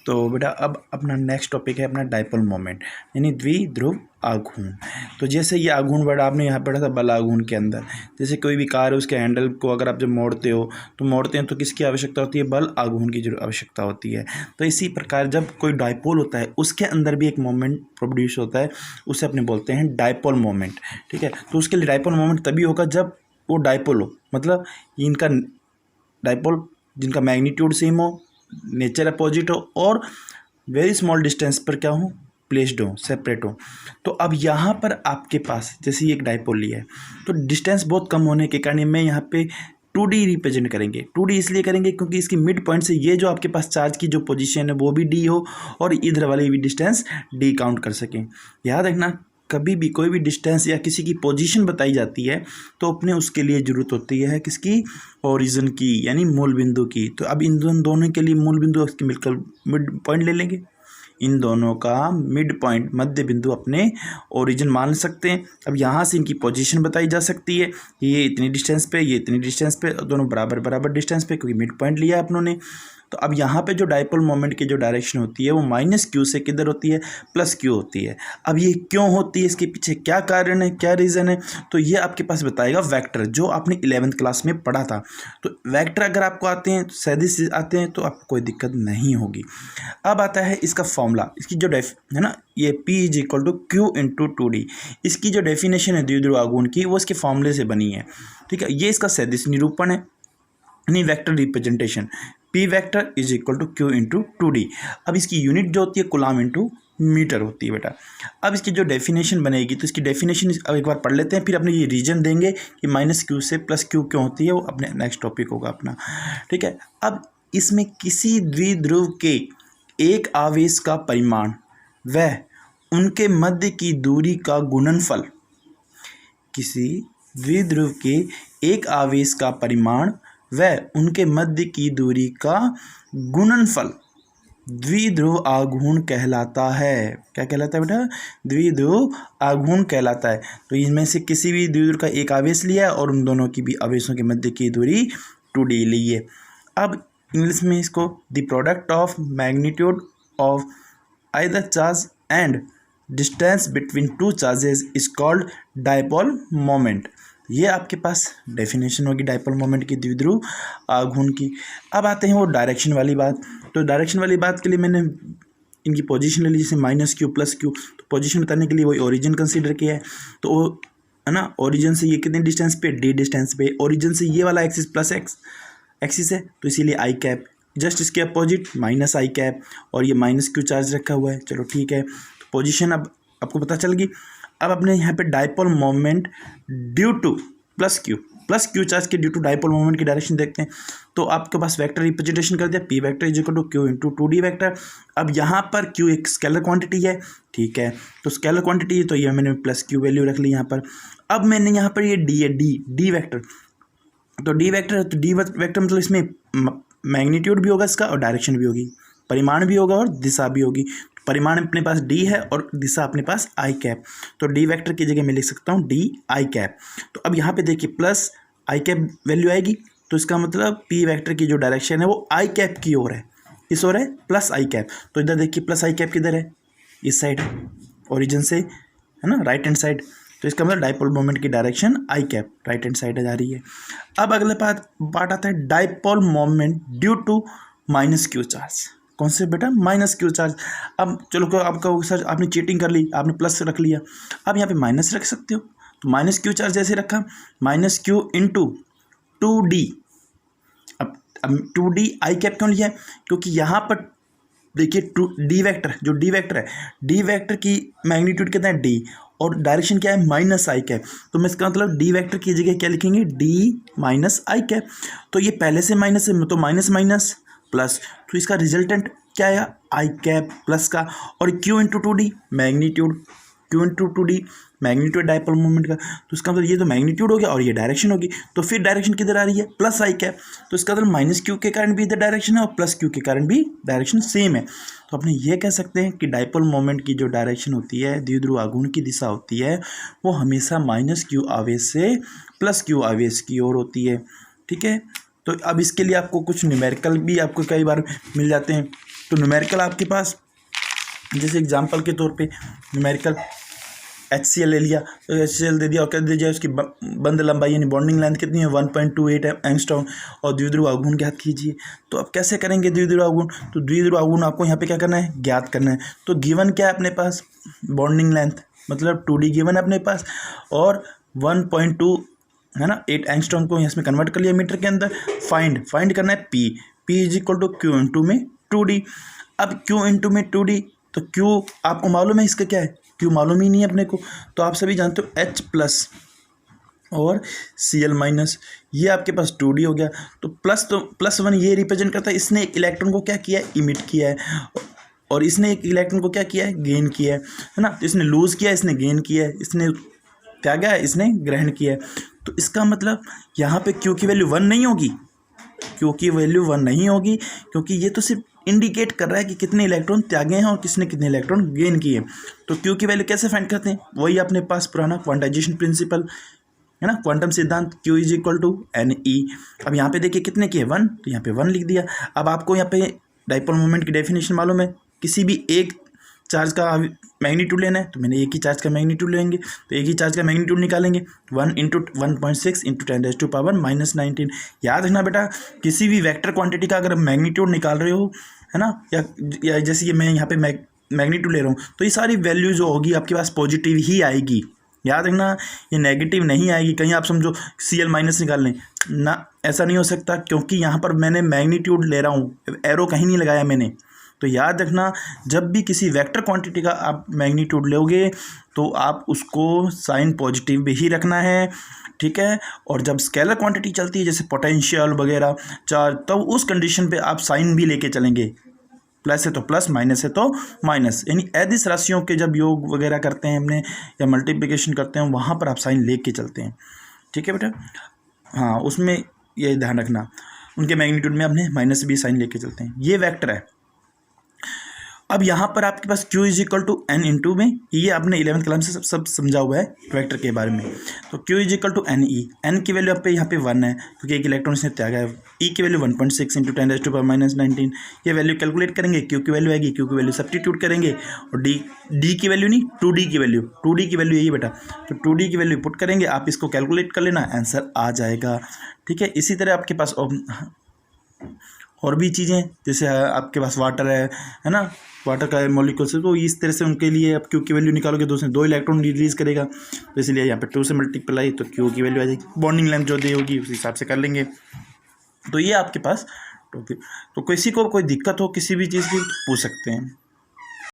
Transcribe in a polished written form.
तो बेटा अब अपना नेक्स्ट टॉपिक है अपना डाइपोल मोमेंट यानी द्विध्रुव आघूर्ण। तो जैसे ये आघूर्ण वर्ड आपने यहाँ पढ़ा था बल आघूर्ण के अंदर, जैसे कोई भी कार है उसके हैंडल को अगर आप जब मोड़ते हैं तो किसकी आवश्यकता होती है, बल आघूर्ण की जरूर आवश्यकता होती है। तो इसी प्रकार जब कोई डाइपोल होता है उसके अंदर भी एक मोमेंट प्रोड्यूस होता है, उसे अपने बोलते हैं डाइपोल मोमेंट। ठीक है, तो उसके लिए डाइपोल मोमेंट तभी होगा जब वो डाइपोल हो, मतलब इनका डाइपोल जिनका मैग्नीट्यूड सेम हो, नेचर अपोजिट हो और वेरी स्मॉल डिस्टेंस पर क्या हो, प्लेस्ड हो, सेपरेट हो। तो अब यहाँ पर आपके पास जैसे ये एक डाइपोल लिया है तो डिस्टेंस बहुत कम होने के कारण मैं यहाँ पे 2D रिप्रेजेंट करेंगे। 2D इसलिए करेंगे क्योंकि इसकी मिड पॉइंट से ये जो आपके पास चार्ज की जो पोजीशन है वो भी D हो और इधर वाली भी डिस्टेंस D काउंट कर सकें। याद रखना कभी भी कोई भी डिस्टेंस या किसी की पोजीशन बताई जाती है तो अपने उसके लिए ज़रूरत होती है किसकी, ओरिजिन की यानी मूल बिंदु की। तो अब इन दोनों के लिए मूल बिंदु इसके मिलकर मिड पॉइंट ले लेंगे, इन दोनों का मिड पॉइंट मध्य बिंदु अपने ओरिजिन मान सकते हैं। अब यहाँ से इनकी पोजीशन बताई जा सकती है, ये इतनी डिस्टेंस पे, ये इतनी डिस्टेंस पे, दोनों बराबर बराबर डिस्टेंस पे क्योंकि मिड पॉइंट लिया अपनों ने। तो अब यहाँ पे जो डाइपोल मोमेंट की जो डायरेक्शन होती है वो -q से किधर होती है, +q होती है। अब ये क्यों होती है, इसके पीछे क्या कारण है, क्या रीज़न है, तो ये आपके पास बताएगा वेक्टर, जो आपने 11th क्लास में पढ़ा था। तो वेक्टर अगर आपको आते हैं, सीधे से आते हैं तो आपको कोई दिक्कत नहीं होगी। अब आता है इसका फॉर्मूला, इसकी जो है ना, ये P = Q × 2D, इसकी जो डेफिनेशन है द्विध्रुव आघूर्ण की वो इसके फॉर्मूले से बनी है। ठीक है, ये इसका सदिश निरूपण है यानी vector representation, P vector = Q × 2D। अब इसकी यूनिट जो होती है कूलम × मीटर होती है बेटा। अब इसकी जो डेफिनेशन बनेगी तो इसकी डेफिनेशन अब एक बार पढ़ लेते हैं, फिर अपने ये रीजन देंगे कि -q से +q क्यों होती है, वो अपने नेक्स्ट टॉपिक होगा अपना। ठीक है, अब इसमें किसी द्विध्रुव के एक आवेश का परिमाण व उनके मध्य की दूरी का गुणनफल, किसी द्विध्रुव के एक आवेश का परिमाण व उनके मध्य की दूरी का गुणनफल द्विध्रुव आघूर्ण कहलाता है। क्या कहलाता है बेटा, द्विध्रुव आघूर्ण कहलाता है। तो इनमें से किसी भी द्विध्रुव का एक आवेश लिया है और उन दोनों की भी आवेशों के मध्य की दूरी 2D ली है। अब इंग्लिश में इसको the product of magnitude of either charge and distance between two charges is called dipole moment. ये आपके पास डेफिनेशन होगी डाइपोल मोमेंट की द्विध्रुव आघूर्ण की। अब आते हैं वो डायरेक्शन वाली बात। तो डायरेक्शन वाली बात के लिए मैंने इनकी पोजीशन ले ली, जैसे -q +q। तो पोजीशन बताने के लिए वही ओरिजिन कंसीडर किया है। तो वो है ना, ओरिजिन से ये कितने डिस्टेंस पे, D डिस्टेंस पे। ओरिजिन से ये वाला एक्सिस +x एक्सिस है तो इसीलिए i कैप, जस्ट इसके अपोजिट -i कैप और ये -q चार्ज रखा हुआ है। चलो ठीक है, तो पोजीशन अब आपको पता चल गई। अब अपने यहाँ पे dipole moment due to +q charge के ड्यू टू डाइपोल मोमेंट की डायरेक्शन देखते हैं। तो आपके पास वेक्टर रिप्रेजेंटेशन कर दिया, P vector = Q × 2D vector. अब यहाँ पर Q एक स्केलर क्वांटिटी है, ठीक है, तो स्केलर क्वांटिटी है तो ये मैंने +q वैल्यू रख ली यहाँ पर। अब मैंने यहाँ पर ये D है, D वेक्टर, तो D वेक्टर है तो D वेक्टर मतलब इसमें मैग्नीट्यूड भी होगा इसका और डायरेक्शन भी होगी, परिमाण भी होगा और दिशा भी होगी। परिमाण अपने पास D है और दिशा अपने पास i कैप, तो D वेक्टर की जगह मैं लिख सकता हूँ D i कैप। तो अब यहाँ पे देखिए +i कैप वैल्यू आएगी, तो इसका मतलब P वेक्टर की जो डायरेक्शन है वो i कैप की ओर है, इस ओर है +i कैप। तो इधर देखिए +i कैप किधर है, इस साइड, ओरिजिन से है ना, राइट हैंड साइड। तो इसका मतलब डाइपोल मोमेंट की direction i cap right hand side जा रही है। अब अगले पार्ट आता है dipole moment due to -q charge. कौन से बेटा, -q चार्ज। अब चलो आपका सर आपने चीटिंग कर ली, आपने प्लस रख लिया, अब यहाँ पे माइनस रख सकते हो। तो -q चार्ज जैसे रखा, -q × 2D। अब 2D i कैप क्यों लिया है, क्योंकि यहाँ पर देखिए D वेक्टर, जो D वेक्टर है, D वेक्टर की मैग्नीट्यूड कितना है D और डायरेक्शन क्या है -i कैप। तो मैं इसका मतलब D वेक्टर की जगह क्या लिखेंगे, D - i कैप। तो ये पहले से माइनस है तो माइनस माइनस प्लस, तो इसका रिजल्टेंट क्या आया, i कैप प्लस का, और Q × 2D magnitude, Q × 2D magnitude dipole moment का। तो इसका मतलब ये तो मैग्नीट्यूड हो गया और ये डायरेक्शन होगी, तो फिर डायरेक्शन किधर आ रही है, +i कैप। तो इसका मतलब -q के कारण भी इधर डायरेक्शन है और +q के कारण भी डायरेक्शन सेम है। तो अपने ये कह सकते हैं कि डाइपोल मोमेंट की जो डायरेक्शन होती है, द्विध्रुव आघूर्ण की दिशा होती है, वो हमेशा -q आवेश से +q आवेश की ओर होती है। ठीक है, तो अब इसके लिए आपको कुछ न्यूमेरिकल भी आपको कई बार मिल जाते हैं। तो न्यूमेरिकल आपके पास जैसे एग्जांपल के तौर पे न्यूमेरिकल HCl ले लिया, तो HCl दे दिया और क्या दे दिया, उसकी बंद लंबाई यानी बॉन्डिंग लेंथ कितनी है 1.28 एंगस्ट्रॉम, और द्विध्रुव आघूर्ण ज्ञात कीजिए। तो अब कैसे करेंगे द्विध्रुव आघूर्ण, तो द्विध्रुव आघूर्ण आपको यहाँ पे क्या करना है, ज्ञात करना है। तो गिवन क्या है अपने पास, बॉन्डिंग लेंथ मतलब 2D गिवन है अपने पास, और 1.2 है ना 8 एंगस्ट्रॉम को इसमें कन्वर्ट कर लिया मीटर के अंदर। फाइंड करना है P is equal to Q into में 2D। अब Q इंटू में 2D, तो Q आपको मालूम है इसका क्या है, Q मालूम ही नहीं है अपने को, तो आप सभी जानते हो H प्लस और Cl माइनस, ये आपके पास 2D हो गया। तो +1 ये रिप्रेजेंट करता है, इसने एक इलेक्ट्रॉन को क्या किया है, इमिट किया है, और इसने एक इलेक्ट्रॉन को क्या किया है, गेन किया है ना। तो इसने लूज़ किया है, इसने गेन किया है, इसने त्यागा है, इसने ग्रहण किया है। तो इसका मतलब यहाँ पे Q की वैल्यू 1 नहीं होगी, Q की वैल्यू 1 नहीं होगी, क्योंकि ये तो सिर्फ इंडिकेट कर रहा है कि कितने इलेक्ट्रॉन त्यागे हैं और किसने कितने इलेक्ट्रॉन गेन किए। तो Q की वैल्यू कैसे फाइंड करते हैं, वही अपने पास पुराना क्वांटाइजेशन प्रिंसिपल है ना, क्वांटम सिद्धांत, Q is equal to NE। अब यहाँ पे देखिए कितने किए 1, तो यहाँ पे 1 लिख दिया। अब आपको यहाँ पे डाइपोल मोमेंट की डेफिनेशन मालूम है, किसी भी एक चार्ज का मैग्नीट्यूड लेना है, तो मैंने एक ही चार्ज का मैग्नीट्यूड लेंगे, तो एक ही चार्ज का मैग्नीट्यूड निकालेंगे 1 इंटू 1.6 इंटू 10⁻⁻19। याद रखना बेटा, किसी भी वेक्टर क्वांटिटी का अगर मैग्नीट्यूड निकाल रहे हो है ना, या जैसे ये मैं यहाँ पे मैग्नीट्यूड ले रहा हूँ, तो ये सारी वैल्यू जो होगी आपके पास पॉजिटिव ही आएगी। याद रखना, ये नेगेटिव नहीं आएगी। कहीं आप समझो Cl माइनस निकाल लें ना, ऐसा नहीं हो सकता, क्योंकि यहाँ पर मैंने मैग्नीट्यूड ले रहा हूँ, एरो कहीं नहीं लगाया मैंने। तो याद रखना, जब भी किसी वेक्टर क्वांटिटी का आप मैग्नीट्यूड लोगे तो आप उसको साइन पॉजिटिव भी ही रखना है, ठीक है। और जब स्केलर क्वांटिटी चलती है जैसे पोटेंशियल वगैरह चार्ज, तब उस कंडीशन पे आप साइन भी लेके चलेंगे, प्लस है तो प्लस, माइनस है तो माइनस, यानी अदिश राशियों के जब योग वगैरह करते हैं हमने या मल्टीप्लिकेशन करते हैं, वहाँ पर आप साइन लेके चलते हैं, ठीक है बेटा। हाँ, उसमें ये ध्यान रखना, उनके मैग्नीट्यूड में अपने माइनस भी साइन लेके चलते हैं। ये वेक्टर है। अब यहाँ पर आपके पास Q is equal to N into में, ये आपने 11th क्लास से सब समझा हुआ है वेक्टर के बारे में। तो Q is equal to NE, N की वैल्यू यहाँ पे 1 है क्योंकि एक इलेक्ट्रॉन इसने त्यागा है। E की वैल्यू 1.6 इंटू 10⁻⁻19, ये वैल्यू कैलकुलेट करेंगे, Q की वैल्यू आएगी, Q की वैल्यू सब्स्टिट्यूट करेंगे, और D की वैल्यू नहीं 2D की वैल्यू, 2D की वैल्यू यही बेटा, तो 2D की वैल्यू पुट करेंगे, आप इसको कैलकुलेट कर लेना, आंसर आ जाएगा, ठीक है। इसी तरह आपके पास और भी चीज़ें, जैसे आपके पास वाटर है ना, वाटर का मॉलिक्यूल्स है, तो इस तरह से उनके लिए आप Q की वैल्यू निकालोगे तो उसमें 2 इलेक्ट्रॉन रिलीज करेगा, तो इसलिए यहाँ पे 2 से मल्टीप्लाई, तो Q की वैल्यू आ जाएगी। बॉन्डिंग लेंथ जो दी होगी उस हिसाब से कर लेंगे। तो ये आपके पास, तो किसी को कोई दिक्कत हो किसी भी चीज़ की तो पूछ सकते हैं।